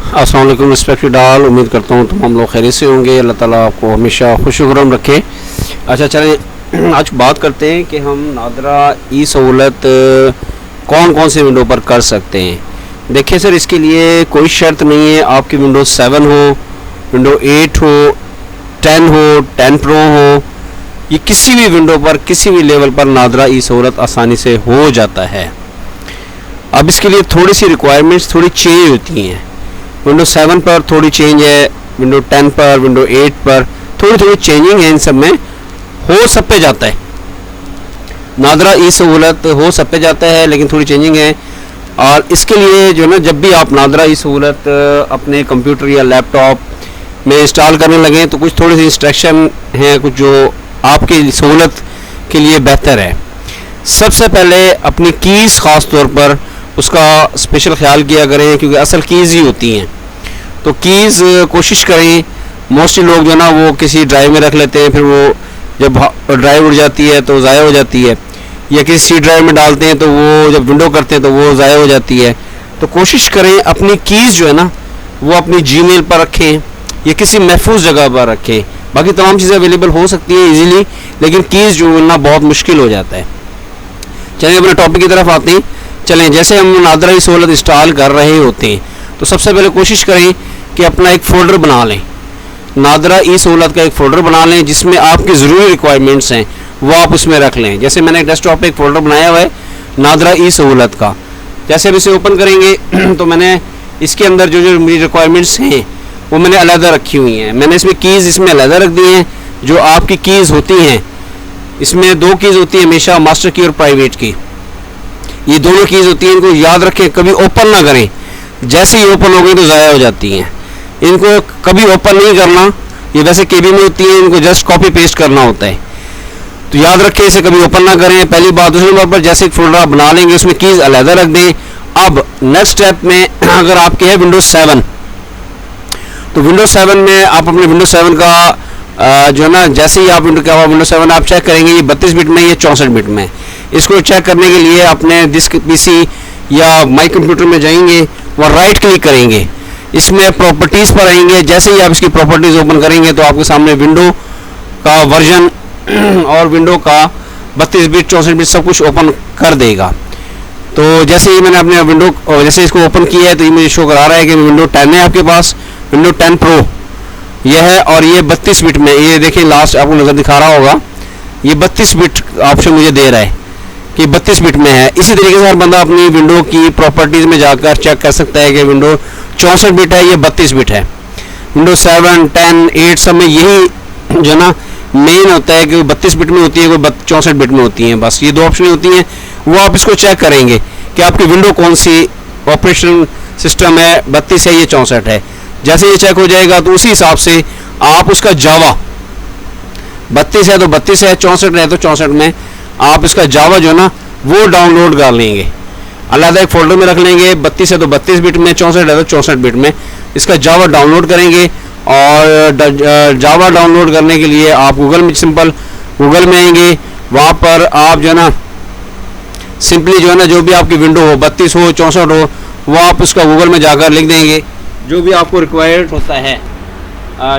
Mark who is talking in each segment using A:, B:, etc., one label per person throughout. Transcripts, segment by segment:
A: अस्सलाम वालेकुम respected all. उम्मीद करता हूँ तुम हम लोग खैरियत से होंगे। अल्लाह ताला आपको हमेशा खुशगुरम रखे। अच्छा चलें, आज बात करते हैं कि हम नादरा ई सहूलत कौन कौन से विंडो पर कर सकते हैं। देखिए सर, इसके लिए कोई शर्त नहीं है आपकी विंडोज़ 7 हो, विंडो 8 हो, 10 हो, 10 प्रो हो, ये किसी भी विंडो पर किसी भी लेवल पर नादरा ई सहूलत आसानी से हो जाता है। अब इसके लिए थोड़ी सी रिक्वायरमेंट्स थोड़ी चेंज होती हैं। विंडो 7 पर थोड़ी चेंज है, विंडो 10 पर, विंडो 8 पर थोड़ी थोड़ी चेंजिंग है। इन सब में हो सब पे जाता है, नादरा ई सहूलत हो सब पे जाता है, लेकिन थोड़ी चेंजिंग है। और इसके लिए जो है ना, जब भी आप नादरा ई सहूलत अपने कंप्यूटर या लैपटॉप में इंस्टॉल करने लगें तो कुछ थोड़ी सी इंस्ट्रक्शन हैं, कुछ जो आपकी सहूलत के लिए बेहतर है। सबसे पहले अपनी कीज़ ख़ास तौर पर उसका स्पेशल ख्याल किया करें, क्योंकि असल कीज़ ही होती हैं। तो कीज़ कोशिश करें, मोस्टली लोग जो है ना वो किसी ड्राइव में रख लेते हैं, फिर वो जब ड्राइव उड़ जाती है तो ज़ाया हो जाती है, या किसी सी ड्राइव में डालते हैं तो वो जब विंडो करते हैं तो वो ज़ाया हो जाती है। तो कोशिश करें अपनी कीज़ जो है ना वो अपनी जीमेल पर रखें या किसी महफूज जगह पर रखें। बाकी तमाम चीज़ें अवेलेबल हो सकती हैं ईजीली, लेकिन कीज़ जो मिलना बहुत मुश्किल हो जाता है। चलिए अपने टॉपिक की तरफ आते हैं। चलें, जैसे हम नादरा ई सहूलत इंस्टॉल कर रहे होते हैं तो सबसे पहले कोशिश करें कि अपना एक फ़ोल्डर बना लें, नादरा ई सहूलत का एक फ़ोल्डर बना लें जिसमें आपकी ज़रूरी रिक्वायरमेंट्स हैं वो आप उसमें रख लें। जैसे मैंने डेस्कटॉप पे एक फ़ोल्डर बनाया हुआ है नादरा ई सहूलत का। जैसे अब इसे ओपन करेंगे तो मैंने इसके अंदर जो जो मेरी रिक्वायरमेंट्स हैं वो मैंने अलहदा रखी हुई हैं। मैंने इसमें कीज़ इसमें अलहदा रख दी हैं। जो आपकी कीज़ होती हैं, इसमें दो कीज़ होती हैं हमेशा, मास्टर की और प्राइवेट की। ये दोनों कीज़ होती हैं, इनको याद रखें, कभी ओपन ना करें। जैसे ही ओपन हो गई तो ज़ाया हो जाती हैं। इनको कभी ओपन नहीं करना, ये वैसे केबी में होती है, इनको जस्ट कॉपी पेस्ट करना होता है। तो याद रखें, इसे कभी ओपन ना करें, पहली बात। दूसरी नंबर पर जैसे एक फोल्डर आप बना लेंगे उसमें कीज़ अलहदा रख दें। अब नेक्स्ट स्टेप में अगर आपके है विंडोज़ 7, तो विंडोज़ 7 में आप अपने विंडोज़ 7 का जो है ना, जैसे ही आप विंडोज़ 7 आप चेक करेंगे ये 32 बिट में, ये 64 बिट में। इसको चेक करने के लिए अपने डिस्क पीसी या माई कंप्यूटर में जाएंगे, वहाँ राइट क्लिक करेंगे, इसमें प्रॉपर्टीज़ पर आएंगे। जैसे ही आप इसकी प्रॉपर्टीज़ ओपन करेंगे तो आपके सामने विंडो का वर्जन और विंडो का 32 बिट 64 बिट सब कुछ ओपन कर देगा। तो जैसे ही मैंने अपने विंडो जैसे इसको ओपन किया है तो ये मुझे शो करा रहा है कि विंडो 10 है आपके पास, विंडो 10 प्रो यह है, और ये 32 बिट में। ये देखिए लास्ट आपको नज़र दिखा रहा होगा, ये 32 बिट ऑप्शन मुझे दे रहा है कि 32 बिट में है। इसी तरीके से हर बंदा अपनी विंडो की प्रॉपर्टीज़ में जाकर चेक कर सकता है कि विंडो 64 बिट है, ये 32 बिट है। विंडो 7, 10, 8 सब में यही जो ना मेन होता है कि वो 32 बिट में होती है, वो 64 बिट में होती हैं। बस ये दो ऑप्शन होती हैं, वो आप इसको चेक करेंगे कि आपकी विंडो कौन सी ऑपरेशन सिस्टम है, 32 है या 64 है। जैसे ये चेक हो जाएगा तो उसी हिसाब से आप उसका जावा, 32 है तो 32 है, 64 है तो 64 में आप इसका जावा जो है ना वो डाउनलोड कर लेंगे, अलग एक फोल्डर में रख लेंगे। 32 है तो 32 बिट में, 64 है तो 64 बिट में इसका जावा डाउनलोड करेंगे। और जावा डाउनलोड करने के लिए आप गूगल में, सिंपल गूगल में आएंगे, वहाँ पर आप जो है ना सिंपली जो है ना जो भी आपकी विंडो हो, 32 हो 64 हो, वो आप उसका गूगल में जाकर लिख देंगे जो भी आपको रिक्वायर्ड होता है।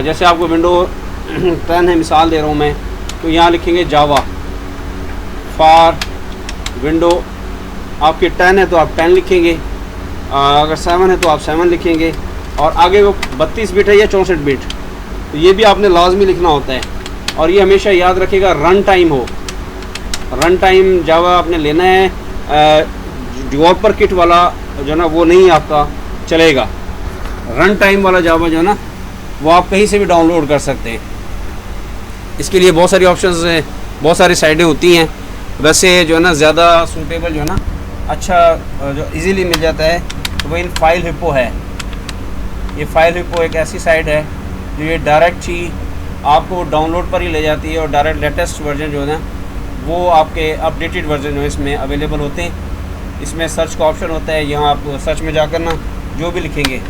A: जैसे आपको विंडो 10 है, मिसाल दे रहा हूँ मैं, तो यहाँ लिखेंगे जावा फॉर विंडो। आपकी 10 है तो आप 10 लिखेंगे, अगर 7 है तो आप 7 लिखेंगे, और आगे वो 32 बिट है या 64 बिट, तो ये भी आपने लाजमी लिखना होता है। और ये हमेशा याद रखिएगा रन टाइम हो, रन टाइम जावा आपने लेना है। डेवलपर किट वाला जो ना वो नहीं आपका चलेगा, रन टाइम वाला जावा जो है ना वो आप कहीं से भी डाउनलोड कर सकते हैं। इसके लिए बहुत सारी ऑप्शंस हैं, बहुत सारी साइटें होती हैं। वैसे जो है ना ज़्यादा सूटेबल जो है ना अच्छा जो इजीली मिल जाता है तो वो इन फाइल हिप्पो है। ये फाइल हिप्पो एक ऐसी साइट है जो ये डायरेक्ट ही आपको डाउनलोड पर ही ले जाती है, और डायरेक्ट लेटेस्ट वर्जन जो है ना वो आपके अपडेटेड वर्जन जो है इसमें अवेलेबल होते हैं। इसमें सर्च का ऑप्शन होता है, यहाँ आप सर्च में जाकर ना जो भी लिखेंगे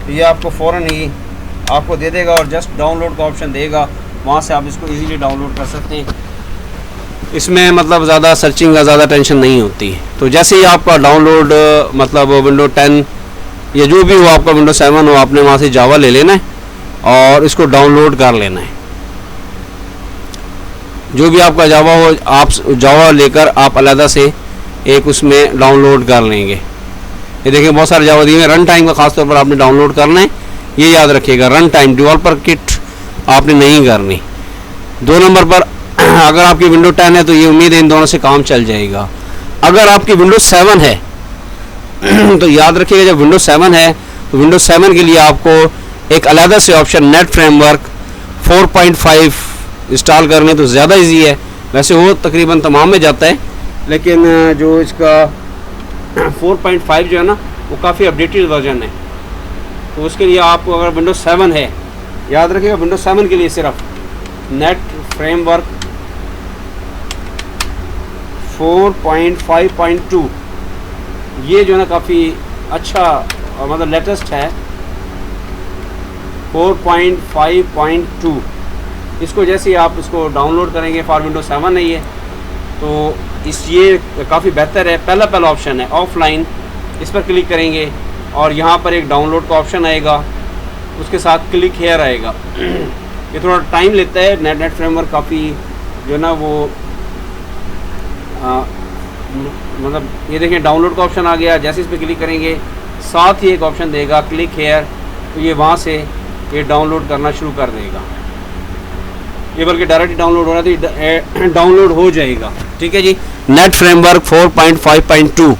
A: ये आपको फ़ौरन ही आपको दे देगा और जस्ट डाउनलोड का ऑप्शन देगा, वहाँ से आप इसको इजीली डाउनलोड कर सकते हैं। इसमें मतलब ज़्यादा सर्चिंग का ज़्यादा टेंशन नहीं होती। तो जैसे ही आपका डाउनलोड मतलब विंडो 10 या जो भी हो, आपका विंडो 7 हो, आपने वहाँ से जावा ले लेना है और इसको डाउनलोड कर लेना है। जो भी आपका जावा हो, आप जावा लेकर आप अलहदा से एक उसमें डाउनलोड कर लेंगे। ये देखिए बहुत सारे जावा दिए हैं। रन टाइम का खासतौर पर आपने डाउनलोड करना है, ये याद रखिएगा। रन टाइम डेवलपर किट आपने नहीं करनी। 2 नंबर पर अगर आपकी विंडो 10 है तो ये उम्मीद है इन दोनों से काम चल जाएगा। अगर आपकी विंडो 7 है तो याद रखिएगा, जब विंडो 7 है तो विंडो 7 के लिए आपको एक अलहदा से ऑप्शन नेट फ्रेमवर्क 4.5 इंस्टॉल करने तो ज़्यादा इजी है। वैसे वो तकरीबन तमाम में जाता है, लेकिन जो इसका 4.5 जो है ना वो काफ़ी अपडेटेड वर्जन है। तो उसके लिए आपको अगर विंडो 7 है, याद रखिएगा विंडो 7 के लिए सिर्फ नेट फ्रेमवर्क 4.5.2 ये जो है ना काफ़ी अच्छा मतलब लेटेस्ट है। 4.5.2 इसको जैसे ही आप इसको डाउनलोड करेंगे, फॉर विंडो 7 है ये, तो ये काफ़ी बेहतर है। पहला ऑप्शन है ऑफलाइन, इस पर क्लिक करेंगे और यहाँ पर एक डाउनलोड का ऑप्शन आएगा, उसके साथ क्लिक हेयर आएगा। ये थोड़ा टाइम लेता है। नेट फ्रेमवर्क काफ़ी जो है ना वो मतलब ये देखें डाउनलोड का ऑप्शन आ गया। जैसे इस पर क्लिक करेंगे साथ ही एक ऑप्शन देगा क्लिक हेयर, तो ये वहाँ से ये डाउनलोड करना शुरू कर देगा। ये बल्कि डायरेक्ट डाउनलोड हो रहा है तो डाउनलोड हो जाएगा। ठीक है जी, नेट फ्रेमवर्क 4.5.2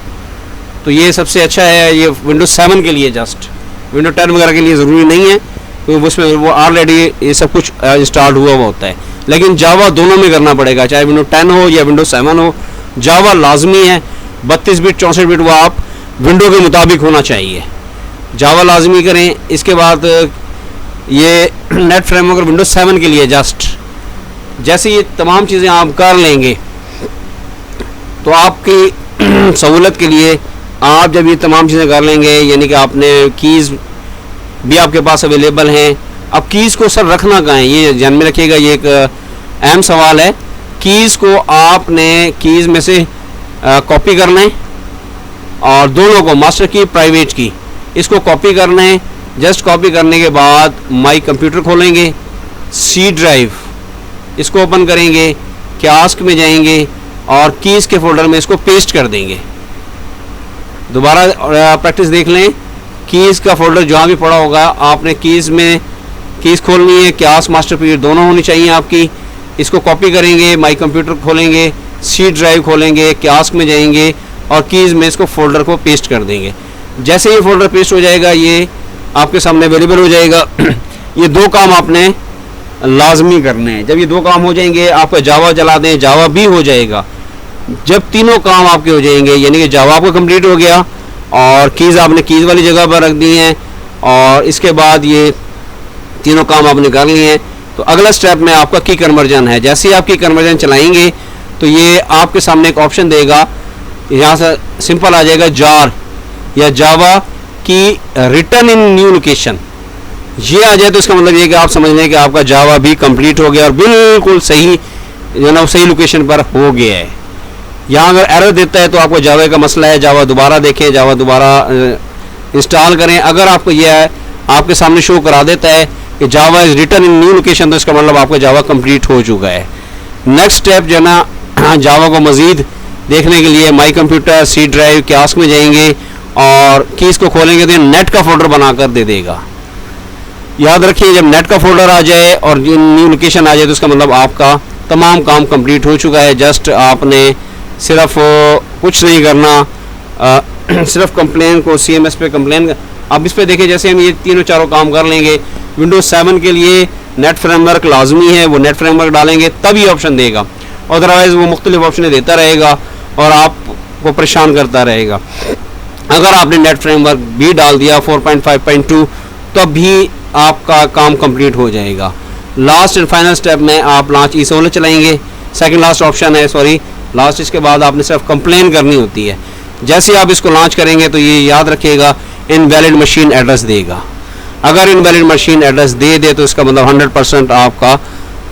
A: तो ये सबसे अच्छा है। ये विंडो 7 के लिए, जस्ट विंडो 10 वगैरह के लिए ज़रूरी नहीं है, क्योंकि उसमें वो ऑलरेडी ये सब कुछ इंस्टॉल हुआ होता है। लेकिन जावा दोनों में करना पड़ेगा, चाहे विंडो 10 हो या विंडो 7 हो, जावा लाजमी है। 32 बिट 64 बिट वो आप विंडो के मुताबिक होना चाहिए, जावा लाजमी करें। इसके बाद ये नेट फ्रेमवर्क विंडो 7 के लिए जस्ट जैसे ये तमाम चीज़ें आप कर लेंगे तो आपकी सहूलत के लिए आप जब ये तमाम चीज़ें कर लेंगे, यानी कि आपने कीज़ भी आपके पास अवेलेबल हैं। अब कीज़ को सर रखना कहाँ है, ये ध्यान में रखिएगा, ये एक अहम सवाल है। कीज़ को आपने कीज़ में से कॉपी करना है और दोनों को, मास्टर की प्राइवेट की, इसको कॉपी करना है। जस्ट कॉपी करने के बाद माई कंप्यूटर खोलेंगे, सी ड्राइव इसको ओपन करेंगे, कियास्क में जाएंगे और कीज़ के फोल्डर में इसको पेस्ट कर देंगे। दोबारा प्रैक्टिस देख लें, कीज़ का फोल्डर जहाँ भी पड़ा होगा आपने कीज़ में कीज़ खोलनी है, कियास्क मास्टर पीरियड दोनों होनी चाहिए आपकी। इसको कॉपी करेंगे, माई कंप्यूटर खोलेंगे, सी ड्राइव खोलेंगे, कियास्क में जाएंगे और कीज़ में इसको फोल्डर को पेस्ट कर देंगे। जैसे ये फोल्डर पेस्ट हो जाएगा ये आपके सामने अवेलेबल हो जाएगा। ये 2 काम आपने लाजमी करने हैं। जब ये 2 काम हो जाएंगे, आपका जावा चला दें, जावा भी हो जाएगा। जब तीनों काम आपके हो जाएंगे, यानी कि जावा आपका कंप्लीट हो गया और कीज़ आपने कीज़ वाली जगह पर रख दी हैं और इसके बाद ये तीनों काम आपने कर लिए हैं, तो अगला स्टेप में आपका की कन्वर्जन है। जैसे ही आप की कन्वर्जन चलाएंगे तो ये आपके सामने एक ऑप्शन देगा, यहाँ से सिंपल आ जाएगा जार या जावा की रिटर्न इन न्यू लोकेशन। ये आ जाए तो इसका मतलब ये कि आप समझ लें कि आपका जावा भी कंप्लीट हो गया और बिल्कुल सही जो ना सही लोकेशन पर हो गया है। यहाँ अगर एरर देता है तो आपको जावा का मसला है, जावा दोबारा देखें, जावा दोबारा इंस्टॉल करें। अगर आपको यह है आपके सामने शो करा देता है कि Java is return in new location, तो इसका मतलब आपका जावा कंप्लीट हो चुका है। नेक्स्ट स्टेप जो है ना जावा को मज़ीद देखने के लिए my computer, C drive, kiosk में जाएंगे और कीज़ को खोलेंगे तो नेट का फोल्डर बनाकर दे देगा। याद रखिए, जब नेट का फोल्डर आ जाए और न्यू लोकेशन आ जाए तो इसका मतलब आपका तमाम काम कंप्लीट हो चुका है। जस्ट आपने सिर्फ कुछ नहीं करना, सिर्फ कंप्लेन को CMS पे कंप्लेन। अब इस पे देखिए, जैसे हम ये तीनों चारों काम कर लेंगे, विंडोज 7 के लिए नेट फ्रेमवर्क लाजमी है, वो नेट फ्रेमवर्क डालेंगे तब ये ऑप्शन देगा, अदरवाइज़ वो मुख्तलिफ ऑप्शन देता रहेगा और आपको परेशान करता रहेगा। अगर आपने नेट फ्रेमवर्क भी डाल दिया 4.5.2 तब भी आपका काम कंप्लीट हो जाएगा। लास्ट एंड फाइनल स्टेप में आप लॉन्च ई सहूलत चलाएंगे, सेकंड लास्ट ऑप्शन है, सॉरी लास्ट। इसके बाद आपने सिर्फ कंप्लेन करनी होती है। जैसे ही आप इसको लॉन्च करेंगे तो ये याद रखिएगा इनवैलिड मशीन एड्रेस देगा। अगर इनवैलिड मशीन एड्रेस दे तो इसका मतलब 100% आपका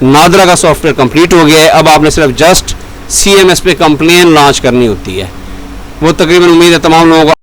A: नादरा का सॉफ्टवेयर कंप्लीट हो गया है। अब आपने सिर्फ जस्ट CMS पे कंप्लेन लॉन्च करनी होती है। वो तकरीबन उम्मीद है तमाम लोगों को